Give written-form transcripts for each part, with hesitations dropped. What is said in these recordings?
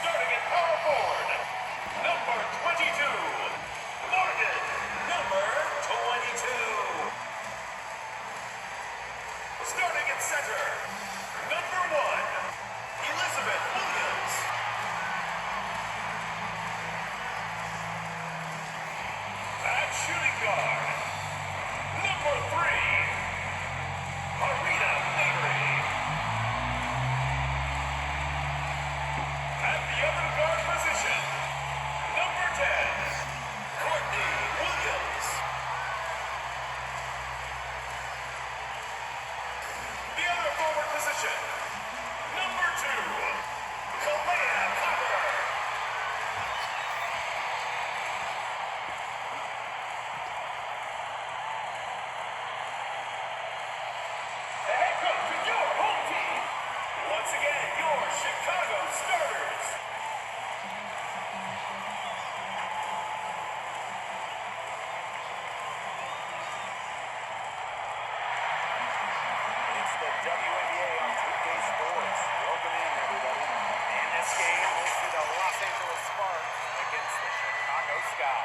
Starting at power forward, number 22, Morgan, number 22. Starting at center, number 1, Elizabeth Williams. At shooting guard, number 3, Marina Mabry. At the other guard position, number 10, Courtney Williams. The other forward position, number 2, Kalea Copper. And head coach of your home team, once again, your Chicago starters. It's the WNBA on 2K Sports. Welcome in, everybody. And this game will see the Los Angeles Sparks against the Chicago Sky.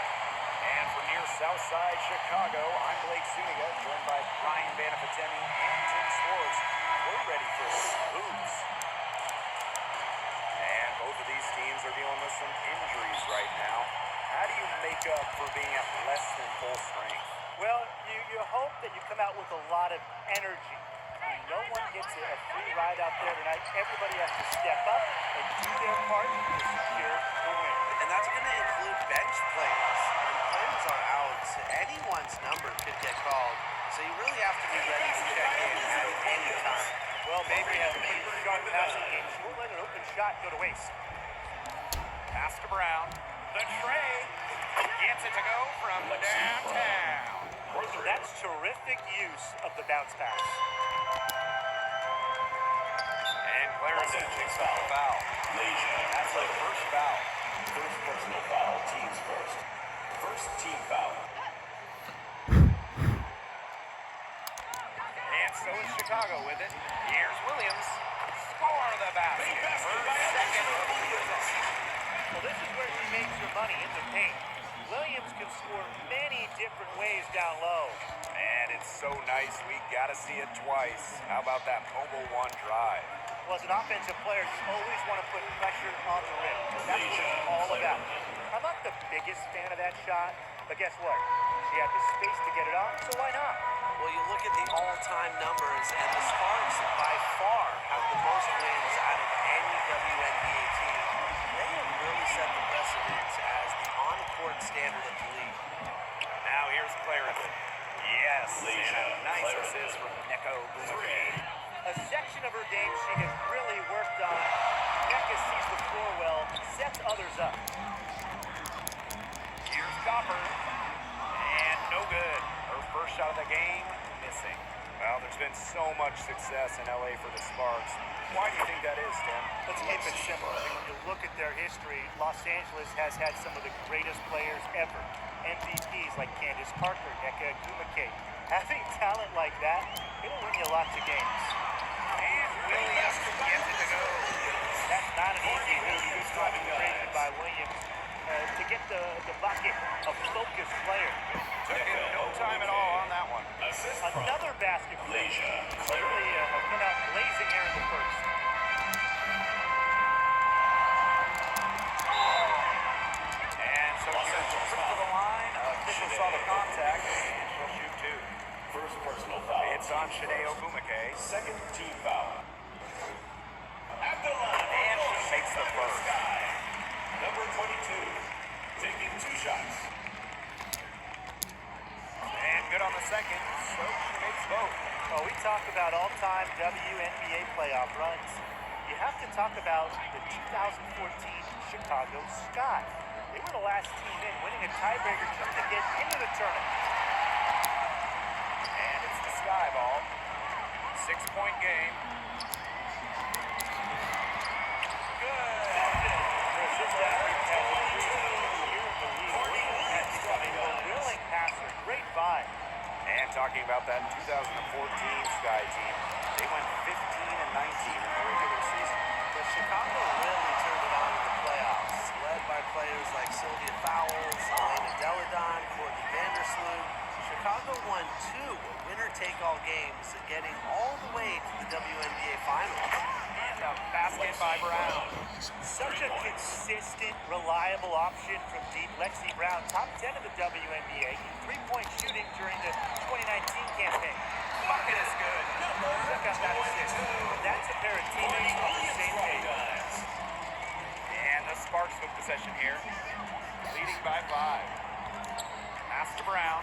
And from near Southside Chicago, I'm Blake Suniga, joined by Ryan Banafitemi and Tim Swartz. We're ready for some hoops. And both of these teams are dealing with some injuries right now. How do you make up for being at less than full strength? Well, you hope that you come out with a lot of energy. No one gets a free ride out there tonight. Everybody has to step up and do their part to secure the win. And that's going to include bench players. When players are out, anyone's number could get called. So you really have to be ready to check in at any time. Well, maybe has a pretty sharp passing game. She won't let an open shot go to waste. Pass to Brown. The tray. Gets it to go from downtown. That's terrific use of the bounce pass. And Clarence takes foul. That's the first foul. First personal foul, teams first. First team foul. And so is Chicago with it. Here's Williams. Score the basket. Her second of the possession. Well, this is where she makes her money in the paint. Williams can score many different ways down low. And it's so nice, we gotta see it twice. How about that mobile one drive? Well, as an offensive player, you always want to put pressure on the rim. That's what it's all about. I'm not the biggest fan of that shot, but guess what? She had the space to get it off, so why not? Well, you look at the all-time numbers, and the Sparks by far have the most wins out of any WNBA team. They have really set the precedent as the on-court standard of the league. Now here's Clarence. Yes, and a nice assist from Neko Bumake. A section of her game she has really worked on. Becca sees the floor well, sets others up. Here's Copper. And no good. Her first shot of the game, missing. Well, there's been so much success in LA for the Sparks. Why do you think that is, Tim? Let's keep it simple. I mean, when you look at their history, Los Angeles has had some of the greatest players ever. MVPs like Candace Parker, Nneka Ogwumike. Having talent like that, it'll win you lots of games. And Williams gets it to go. That's not an easy hoop. Good concentration by Williams to get the bucket, a focused player. Took him no time at all on that one. Another basket for them. Clearly come out blazing here in the first. And so here's the trip to the line. Official saw the contact, and she'll shoot two. First personal foul. It's on Shanae Ogwumike. Second team foul. At the line. And she makes the first. Number 22, taking 2 shots. And good on the second, so she makes both. Well, we talk about all-time WNBA playoff runs. You have to talk about the 2014 Chicago Sky. They were the last team in, winning a tiebreaker just to get into the tournament. And it's the Sky ball. 6-point game. Good. Willing passer, great find. And talking about that 2014 Sky team, they went 15-19 in the regular season. But Chicago really turned it on in the playoffs. Such a consistent, reliable option from deep. Lexi Brown, top 10 of the WNBA in three-point shooting during the 2019 campaign. Bucket is good. Check out that assist. That's a pair of teammates on the same page. And the Sparks with possession here. Leading by 5. Pass to Brown.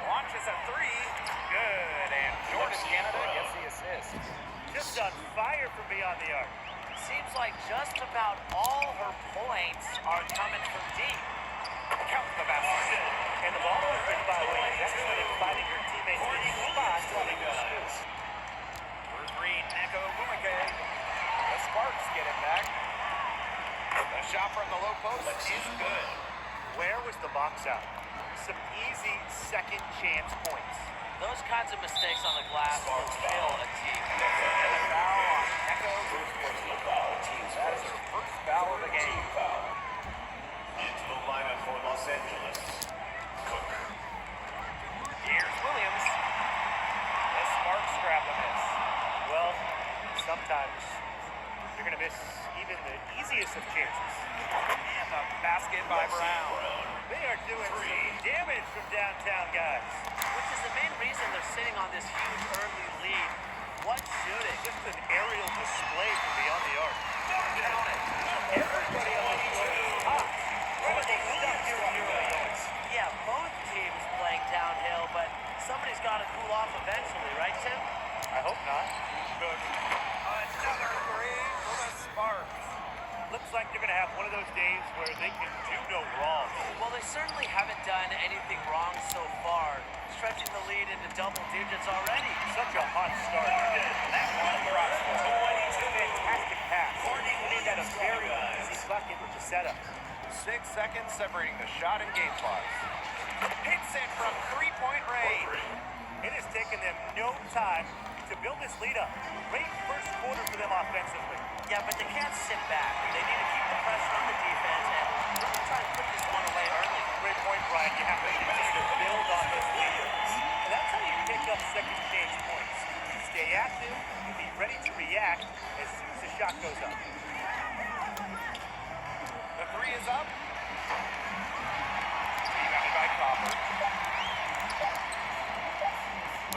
Launches a 3. Good. And Jordan Canada gets the assist. Just on fire from beyond the arc. Seems like just about all her points are coming from deep. Count the basket. And the ball movement by Williams. Excellent in finding her teammates in the spot to make the scoop. For 3, Neko Bumake. The Sparks get it back. The shot from the low post is good. Where was the box out? Some easy second chance points. Those kinds of mistakes on the glass will kill a team. And a foul on Neko Bumake. That is her first foul of the game. Into the lineup for Los Angeles, Cook. Here's Williams. The Sparks grab the miss. Well, sometimes you're going to miss even the easiest of chances. And the basket by Brown. They are doing some damage from downtown, guys. Which is the main reason they're sitting on this huge early lead. What shooting? Just an aerial display from beyond the arc. Count it. Everybody on the floor is hot. Incredible stuff here on early. Yeah, both teams playing downhill, but somebody's got to cool off eventually, right, Tim? I hope not. Another 3 for the Sparks. Looks like they're going to have one of those days where they can do no wrong. Well, they certainly haven't done anything wrong so far, stretching the lead into double digits already. Such a hot start. That one drops for Fantastic pass. And at a very easy bucket with the setup. 6 seconds separating the shot and game clocks. Hits it from 3-point range. It has taken them no time to build this lead up. Great first quarter for them offensively. Yeah, but they can't sit back. They need to keep the pressure on the defense and really try to put this one away early. Great point, Brian. You have to continue to build on this lead. And that's how you pick up second chance points. Stay active and be ready to react as soon as the shot goes up. The 3 is up. Rebounded by Crawford.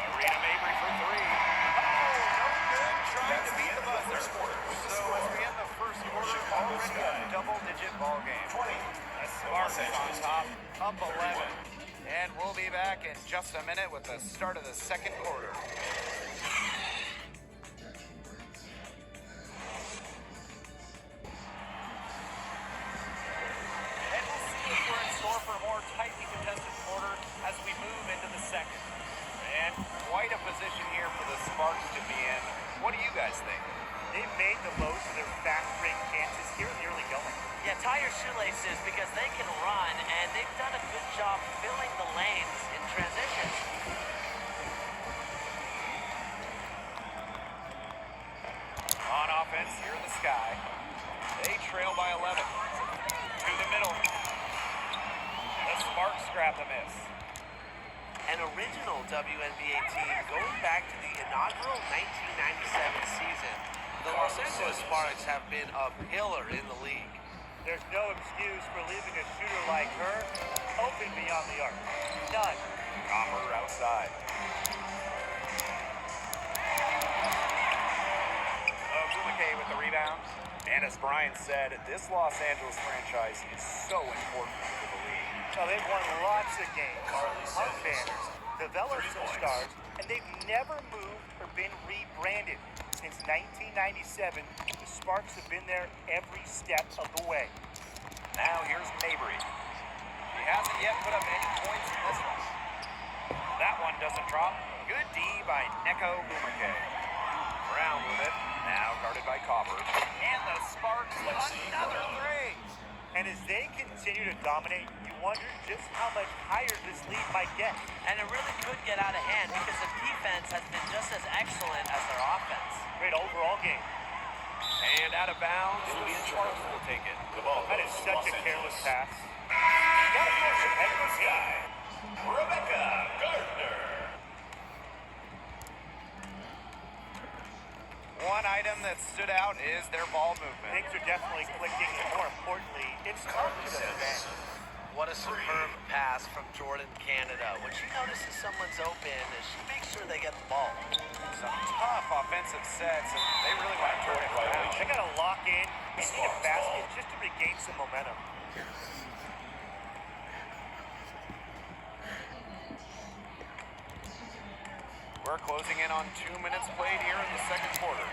Marina Mabry for 3. Oh, no good. Trying to beat the buzzer. So as we end the first quarter, already a double-digit ball game. The Sparks on top, up 11. And we'll be back in just a minute with the start of the second quarter. And we'll see if we're in store for a more tightly contested quarter as we move into the second. And quite a position here for the Sparks to be in. What do you guys think? They've made the most of their fast break chances here in the early going. Yeah, tie your shoelaces because they can run, and they've done a good job filling the lanes in transition. On offense, here in the sky. They trail by 11. To the middle. The Sparks grab the miss. An original WNBA team going back to the inaugural 1997 season. The Los Angeles Sparks have been a pillar in the league. There's no excuse for leaving a shooter like her open beyond the arc. None. Copper outside. Bumake with the rebound. And as Brian said, this Los Angeles franchise is so important to the league. Now, they've won lots of games, hung banners, developed some stars, and they've never moved or been rebranded. Since 1997, the Sparks have been there every step of the way. Now here's Mabry. She hasn't yet put up any points in this one. That one doesn't drop. Good D by Neko Bumake. Brown with it. Now guarded by Copper. And the Sparks another 3. And as they continue to dominate, you wonder just how much higher this lead might get. And it really could get out of hand because the defense has been just as excellent as their offense. Great overall game. And out of bounds, the Sparks will take it. The ball That is goes to such Los a careless Angeles. pass. Rebecca Gardner. One item that stood out is their ball movement. Things are definitely clicking, and more importantly, it's hard to defend. What a superb pass from Jordan Canada. When she notices someone's open, she makes sure they get the ball. Some tough offensive sets, and they really want to turn it around. They got to lock in and need a basket just to regain some momentum. We're closing in on 2 minutes played here in the second quarter.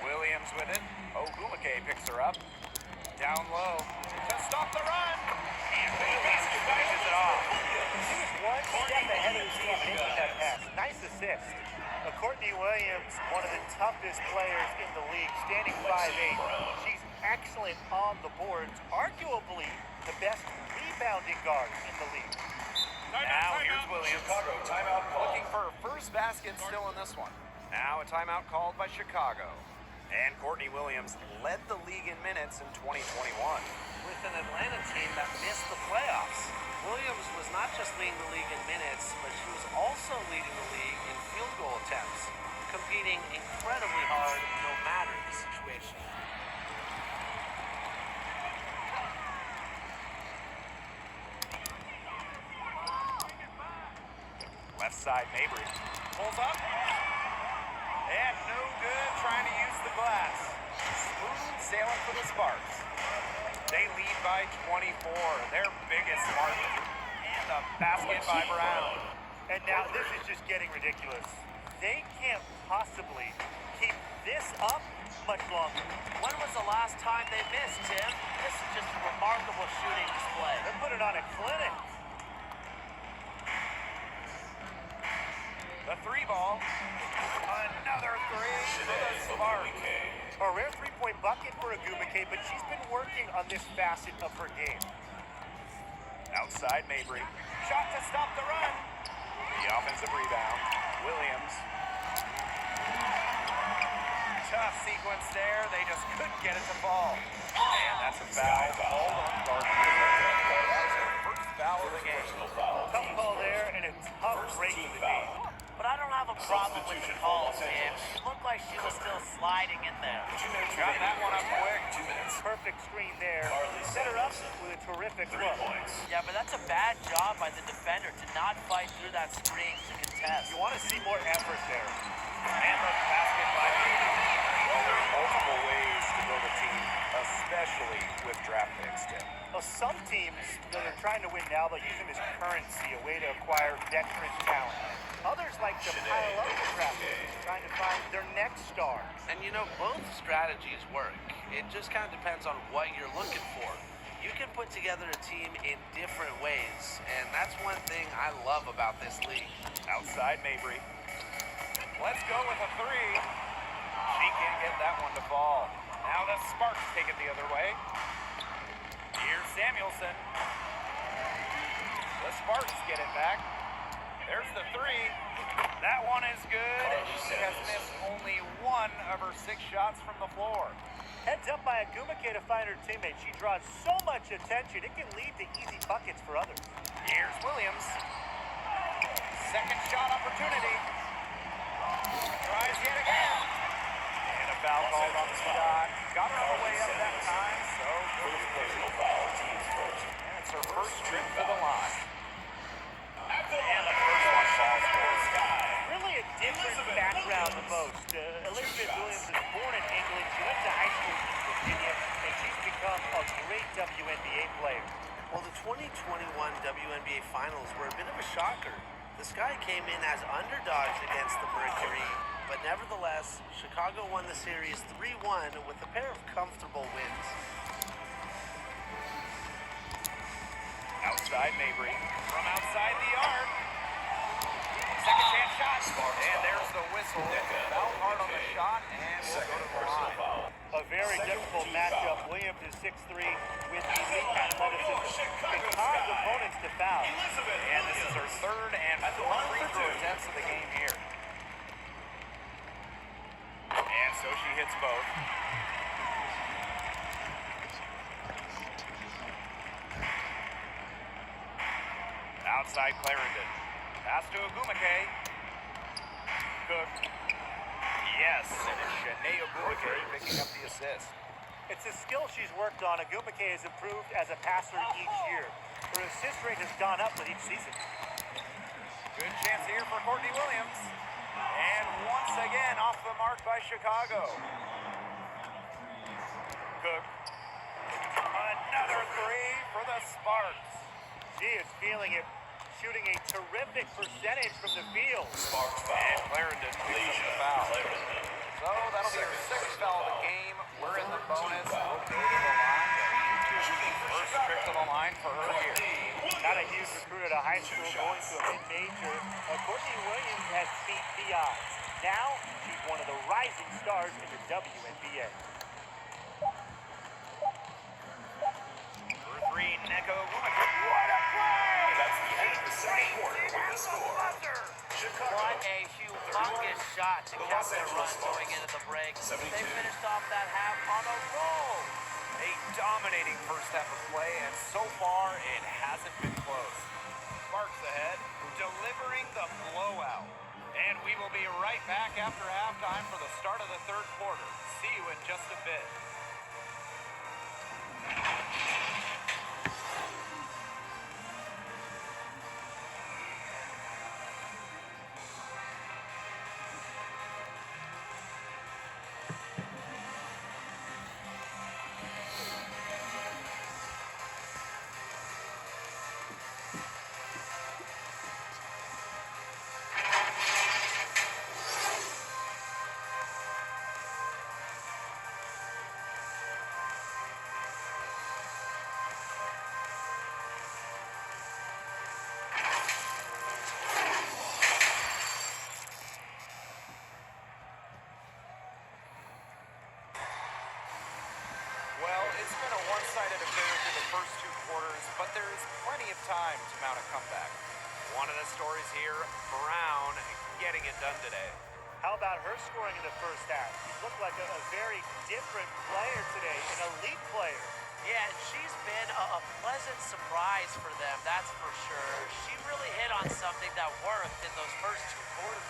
Williams with it. Ogumake picks her up. Down low to stop the run. And Williams finishes it off. She was one step ahead of the team making that pass. Nice assist. Courtney Williams, one of the toughest players in the league, standing 5'8". She's excellent on the boards, arguably the best rebounding guard in the league. Now here's Williams. Looking for her first basket still in this one. Now a timeout called by Chicago. And Courtney Williams led the league in minutes in 2021. With an Atlanta team that missed the playoffs, Williams was not just leading the league in minutes, but she was also leading the league in field goal attempts, competing incredibly hard no matter the situation. Left side, Mabry pulls up. And no good, trying to use the glass. Smooth sailing for the Sparks. They lead by 24, their biggest margin. And a basket by Brown. And now this is just getting ridiculous. They can't possibly keep this up much longer. When was the last time they missed, Tim? This is just a remarkable shooting display. They're putting on a clinic. The three ball. Another three for the Sparks. A rare three-point bucket for Ogumake, but she's been working on this facet of her game. Outside Mabry. Shot to stop the run. The offensive rebound. Williams. Tough sequence there. They just couldn't get it to fall. And that's a foul. Called on Gardner. That's her first foul of the game. Tough call there and a tough break of the game. But I don't have a problem with the call, Tim. It looked like she was still sliding in there. Got that one up quick. Perfect screen there. Set her up with a terrific look. Yeah, but that's a bad job by the defender to not fight through that screen to contest. You want to see more effort there. And the basket by Mabry. Well, there's multiple ways to build a team, especially with draft picks, Tim. Well, some teams that are trying to win now, they'll use them as currency, a way to acquire veteran talent. Others like to pile up the draft picks, trying to find their next star. And you know, both strategies work. It just kind of depends on what you're looking for. You can put together a team in different ways, and that's one thing I love about this league. Outside Mabry. Let's go with a three. She can't get that one to fall. Now the Sparks take it the other way. Here's Samuelson. The Sparks get it back. There's the three. That one is good. She has missed only one of her 6 shots from the floor. Heads up by Ogumake to find her teammate. She draws so much attention, it can lead to easy buckets for others. Here's Williams. Second shot opportunity. Tries yet again. And a foul called on the shot. Got her on the way up that time, so good. And it's her first trip to the line. And the first one falls for Sky. Really a different background than most. Elizabeth Williams is born in England. She went to high school in Virginia, and she's become a great WNBA player. Well, the 2021 WNBA Finals were a bit of a shocker. The Sky came in as underdogs against the Mercury, but nevertheless, Chicago won the series 3-1 with a pair of comfortable wins. Outside Mabry. From outside the arc. Second chance shot. And there's the whistle. Foul hard on the shot, and we'll go to the line. A very difficult matchup. Williams is 6'3" with elite athleticism. Can cause opponents to foul. And this is her third and fourth free throw attempts of the game here. And so she hits both. Outside Clarendon. Pass to Ogumake. Cook. Yes, and it's Shanae Ogumake picking up the assist. It's a skill she's worked on. Agumake has improved as a passer each year. Her assist rate has gone up with each season. Good chance here for Courtney Williams. And once again, off the mark by Chicago. Cook. Another three for the Sparks. She is feeling it, shooting a terrific percentage from the field. Sparks foul. And Clarendon picks up the foul. So that'll be her sixth foul of the game. We're in the bonus. We'll go to the line. First trip to the line for her here. Not a huge recruit at a high school going to a mid-major. Courtney Williams has beat the odds. Now, she's one of the rising stars in the WNBA. For three, Neko Ogumake. What a play! That's the end of the second quarter with the score. Chicago. What a humongous shot to cap their run going into the break. 72. They finished off that half on a roll. A dominating first half of play, and so far it hasn't been close. Sparks ahead, delivering the blowout. And we will be right back after halftime for the start of the third quarter. See you in just a bit. Well, it's been a one-sided affair through the first two quarters, but there is plenty of time to mount a comeback. One of the stories here, Brown getting it done today. How about her scoring in the first half? She looked like a very different player today, an elite player. Yeah, and she's been a pleasant surprise for them, that's for sure. She really hit on something that worked in those first two quarters.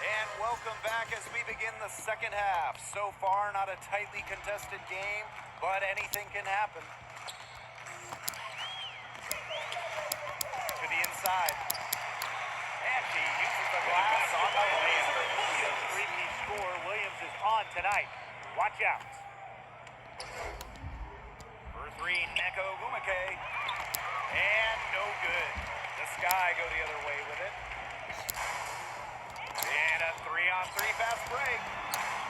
And welcome back as we begin the second half. So far, not a tightly contested game, but anything can happen. To the inside. And she uses the glass on the layup. Three-piece score. Williams is on tonight. Watch out. For three, Neko Ogumake. And no good. The Sky go the other way with it. And a 3-on-3 fast break.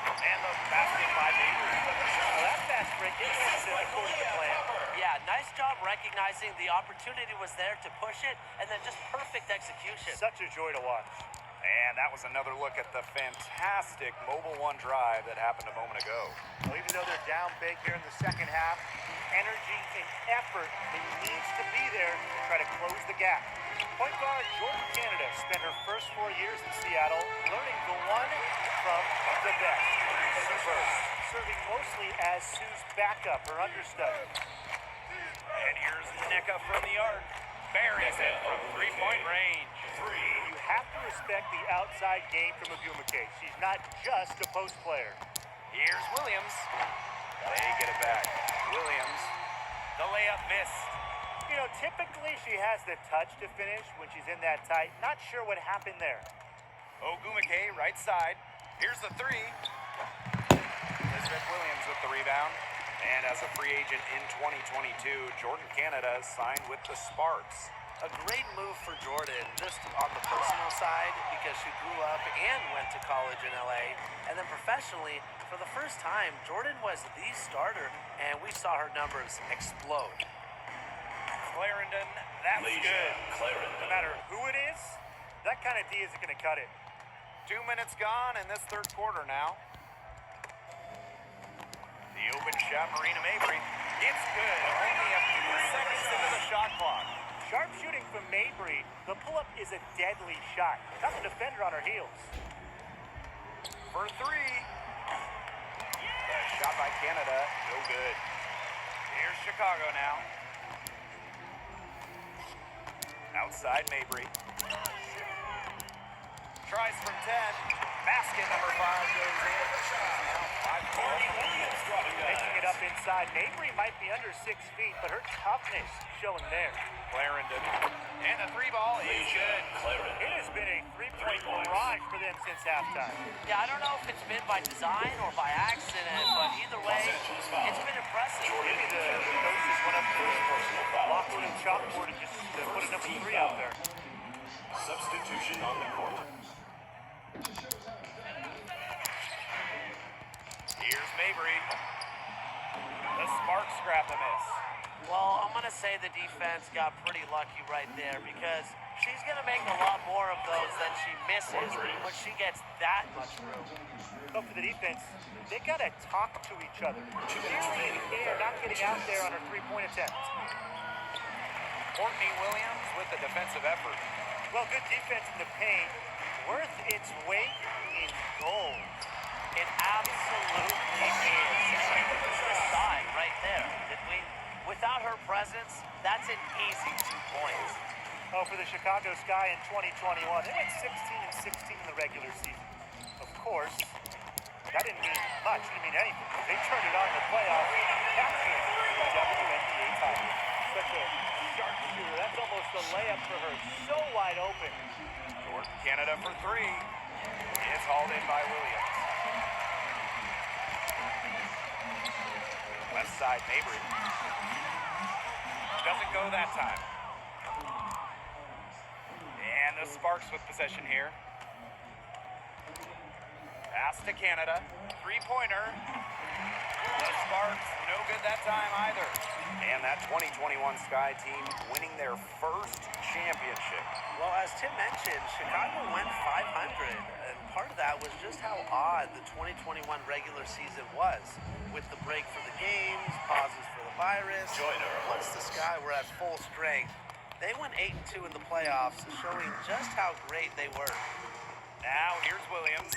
And the basket by Mabry. Well, that fast break didn't exist according to plan. Yeah, nice job recognizing the opportunity was there to push it, and then just perfect execution. Such a joy to watch. And that was another look at the fantastic Mobile One drive that happened a moment ago. Well, even though they're down big here in the second half, the energy and effort that needs to be there to try to close the gap. Point guard Jordan Canada spent her first 4 years in Seattle learning the one from the best. Sue Burst, serving mostly as Sue's backup, her understudy. And here's Nneka from the arc. Buries it from three-point range. You have to respect the outside game from Ogumake. She's not just a post player. Here's Williams. They get it back. Williams. The layup missed. You know, typically she has the touch to finish when she's in that tight. Not sure what happened there. Ogumake, right side. Here's the three. Elizabeth Williams with the rebound. And as a free agent in 2022, Jordan Canada signed with the Sparks. A great move for Jordan, just on the personal side, because she grew up and went to college in LA. And then professionally, for the first time, Jordan was the starter, and we saw her numbers explode. Clarendon, that's good. No matter who it is, that kind of D isn't going to cut it. 2 minutes gone in this third quarter now. The open shot, Marina Mabry. It's good. Only a few seconds into the shot clock. Sharp shooting from Mabry. The pull-up is a deadly shot. Tough defender on her heels. For three. The shot by Canada, no good. Here's Chicago now. Outside Mabry. Tries from 10. Basket number 5 goes in. Now 5-4. Mixing it up inside. Mabry might be under 6 feet, but her toughness showing there. Clarendon. And the 3 ball is good. It has been a three-point barrage for them since halftime. Yeah, I don't know if it's been by design or by accident, but either way, it's been impressive. Maybe the coaches went up to the locker room chalkboard and just put a number 3 out there. Substitution on the court. Here's Mabry. The Sparks grab the miss. Well, I'm going to say the defense got pretty lucky right there because she's going to make a lot more of those than she misses when she gets that much room. So for the defense, they got to talk to each other. Clearly, they are not getting out there on her three-point attempt. Courtney Williams with the defensive effort. Well, good defense in the paint. Worth its weight in gold. It absolutely is. The side right there. Without her presence, that's an easy 2 points. Oh, for the Chicago Sky in 2021, they went 16-16 in the regular season. Of course, that didn't mean much. It didn't mean anything. They turned it on in the playoffs, capturing the WNBA title. Such a sharp shooter. That's almost a layup for her. So wide open. Jordan Canada for 3. It's hauled in by Williams. Left side, Mabry. Doesn't go that time. And the Sparks with possession here. Pass to Canada. 3-pointer. The Sparks, no good that time either. And that 2021 Sky team winning their first championship. Well, as Tim mentioned, Chicago went 500, and part of that was just how odd the 2021 regular season was, with the break for the games, pauses for the virus. Once the Sky were at full strength, they went 8-2 in the playoffs, showing just how great they were. Now here's Williams.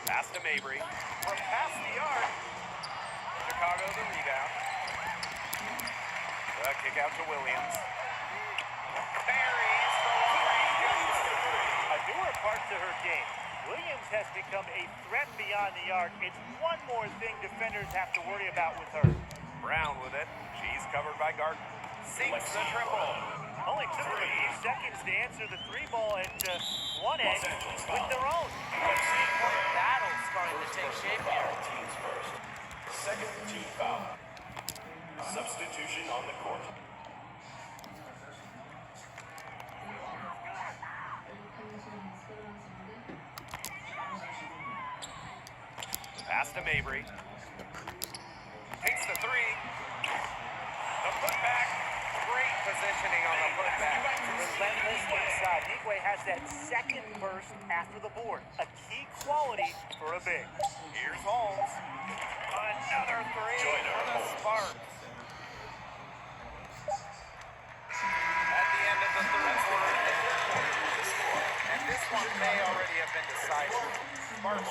Pass to Mabry. From past the arc. Chicago the rebound. The kick out to Williams. Buries the 3. A newer part to her game. Williams has become a threat beyond the arc. It's one more thing defenders have to worry about with her. Brown with it. She's covered by Gardner. Sinks the triple. Only took them a few seconds to answer the 3-ball at one end with their own. Battle's starting to take shape here. Teams first. Second team foul. Substitution on the court. Pass to Mabry. Takes the 3. The putback. Great positioning on the putback. Relentless inside. Nigwe has that second burst after the board. A key quality for a big. Here's Holmes. Another 3 for the Sparks. At the end of the third quarter, and this one may already have been decided. Sparks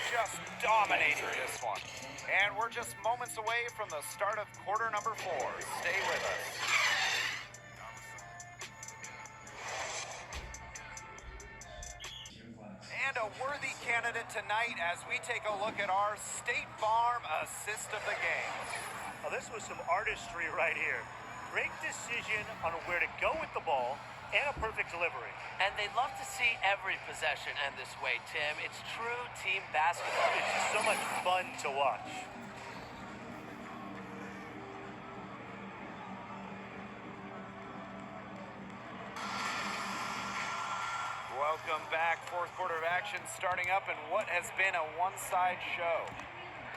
just dominating this one. And we're just moments away from the start of quarter number 4. Stay with us. And a worthy candidate tonight as we take a look at our State Farm assist of the game. Now, this was some artistry right here. Great decision on where to go with the ball and a perfect delivery. And they'd love to see every possession end this way, Tim. It's true team basketball. It's just so much fun to watch. Welcome back. Fourth quarter of action starting up in what has been a one-side show.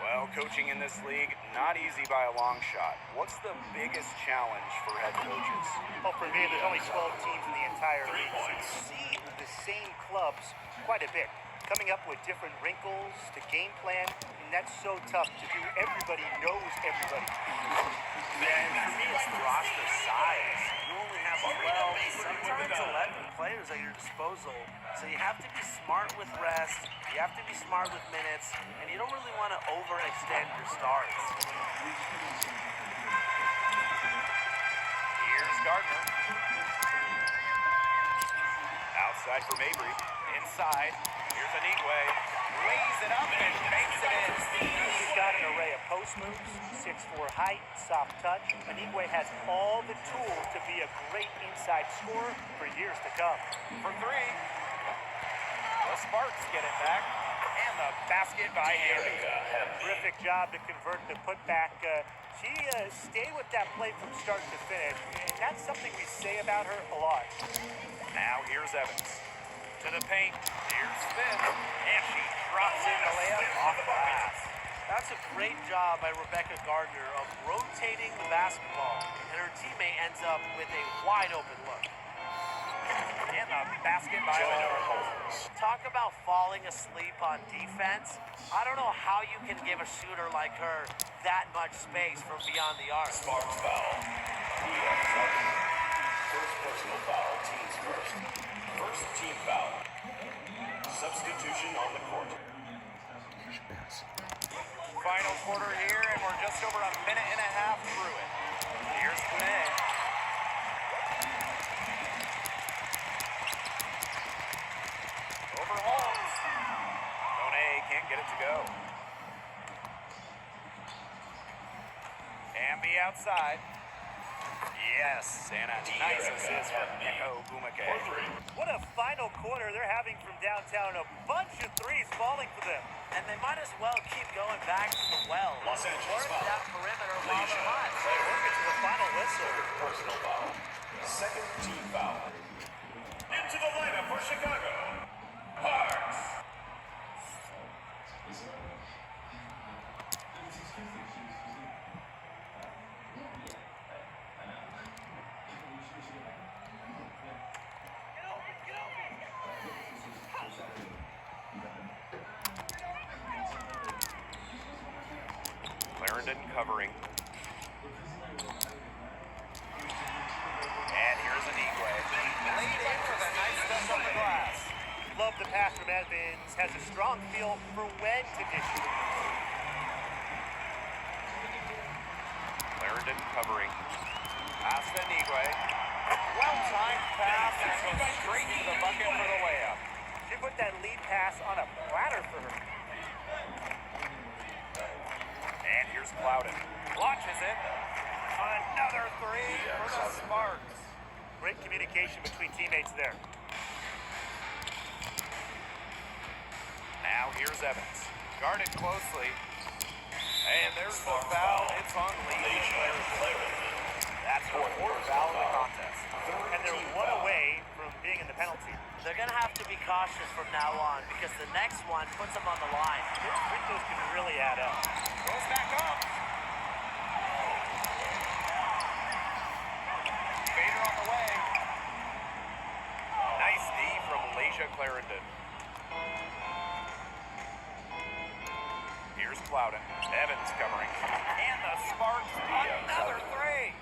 Well, coaching in this league, not easy by a long shot. What's the biggest challenge for head coaches? Well, for me, there's only 12 teams in the entire league, so you see the same clubs quite a bit. Coming up with different wrinkles to game plan, and that's so tough to do. Everybody knows everybody. And for me, it's the roster size. You only have 12, sometimes 11 players at your disposal. So you have to be smart with rest, you have to be smart with minutes, and you don't really want to overextend your stars. Here's Gardner. Outside for Mabry. Inside. Here's Anigwe. Lays it up and banks it in. He's got an array of post moves, 6'4" height, soft touch. Anigwe has all the tools to be a great inside scorer for years to come. For three. The Sparks get it back. And the basket by Hamby. Terrific job to convert the putback. She stayed with that play from start to finish, and that's something we say about her a lot. Now here's Evans. To the paint. Here's Finn. And she drops in the layup off the glass. That's a great job by Rebecca Gardner of rotating the basketball, and her teammate ends up with a wide open look. And the basket by Holmes. Talk about falling asleep on defense. I don't know how you can give a shooter like her that much space from beyond the arc. Sparks foul. First personal foul, team's first. First team foul. Substitution on the court. Final quarter here, and we're just over a minute and a half through it. Here's Bonet. Over Holmes. Bonet can't get it to go. Hamby outside. Yes, and a nice assist from Neko Bumake. What a final quarter they're having from downtown. A bunch of threes falling for them. And they might as well keep going back to the well. Los Angeles Work foul. that perimeter while they're hot. They work it to the final whistle. Personal foul. Second team foul. Into the lineup for Chicago. Parks. Clarendon covering. And here's Anigwe. Laid in with a nice touch on the glass. Love the pass from Evans. Has a strong feel for when to dish it. Clarendon covering. Pass to Anigwe. Well-timed pass and goes straight to the bucket for the layup. She put that lead pass on a platter for her. And here's Plowden. Launches it. Another three for the Sparks. Great communication between teammates there. Now here's Evans. Guarded closely. And there's the foul. It's on Leisha. That's her fourth foul of the contest. And they're one away from being in the penalty. They're going to have to be cautious from now on because the next one puts them on the line. Those free throws can really add up. Goes back up. Vader on the way. Nice D from Leisha Clarendon. Here's Plowden. Evans covering. And the Sparks, another three.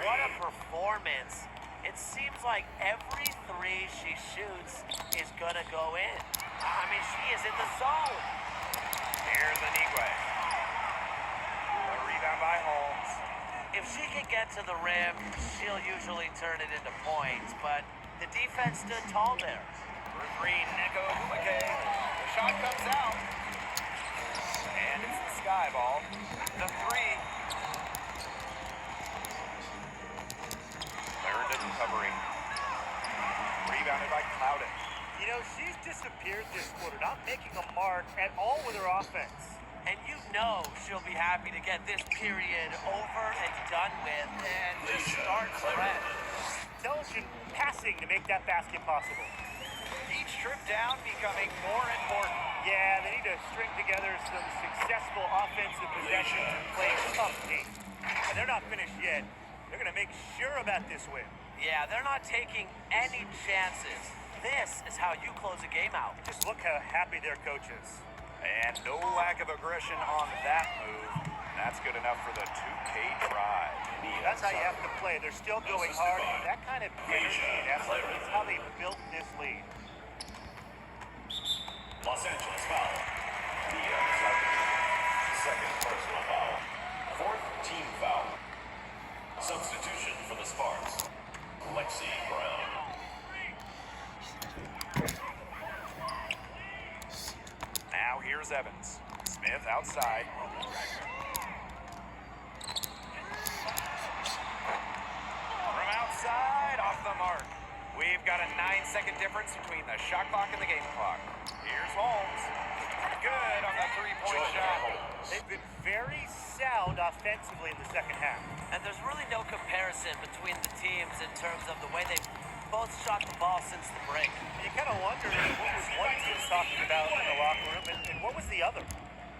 What a performance. It seems like every three she shoots is going to go in. I mean, she is in the zone. Here's Anigwe. A rebound by Holmes. If she can get to the rim, she'll usually turn it into points, but the defense stood tall there. For three, Neko Bumake. The shot comes out. And it's the sky ball. The three. Clarendon covering. Rebounded by Plowden. You know, she's disappeared this quarter, not making a mark at all with her offense. And you know she'll be happy to get this period over and done with and just start fresh. Intelligent passing to make that basket possible. Each trip down becoming more important. Yeah, they need to string together some successful offensive possessions and play tough game. And they're not finished yet. They're going to make sure about this win. Yeah, they're not taking any chances. This is how you close a game out. Just look how happy their coach is. And no lack of aggression on that move. That's good enough for the 2K drive. That's how you have to play. They're still going hard. That kind of energy and effort is how they built this lead. Los Angeles foul. Second personal foul. Fourth team foul. Substitution for the Sparks. Lexi Brown. Now here's Evans. Smith outside. From outside, off the mark. We've got a 9-second difference between the shot clock and the game clock. Here's Holmes. Good on the three-point shot. They've been very sound offensively in the second half. And there's really no comparison between the teams in terms of the way they've both shot the ball since the break. You kind of wonder what was one team talking about in the locker room and what was the other.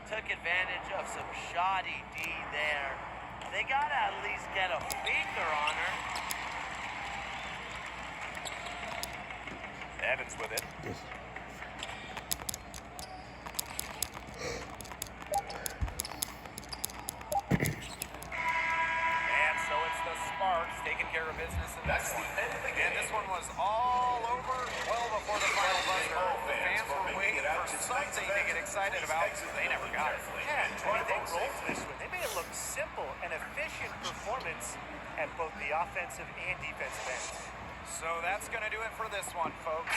Took advantage of some shoddy D there. They got to at least get a finger on her. Evans with it. And so it's the Sparks taking care of business in this one. And this one was all over well before the final buzzer. The fans were waiting for something to get excited about. They never got it. Yeah, I mean, they rolled this one. They made it look simple and efficient performance at both the offensive and defensive ends. So that's going to do it for this one, folks.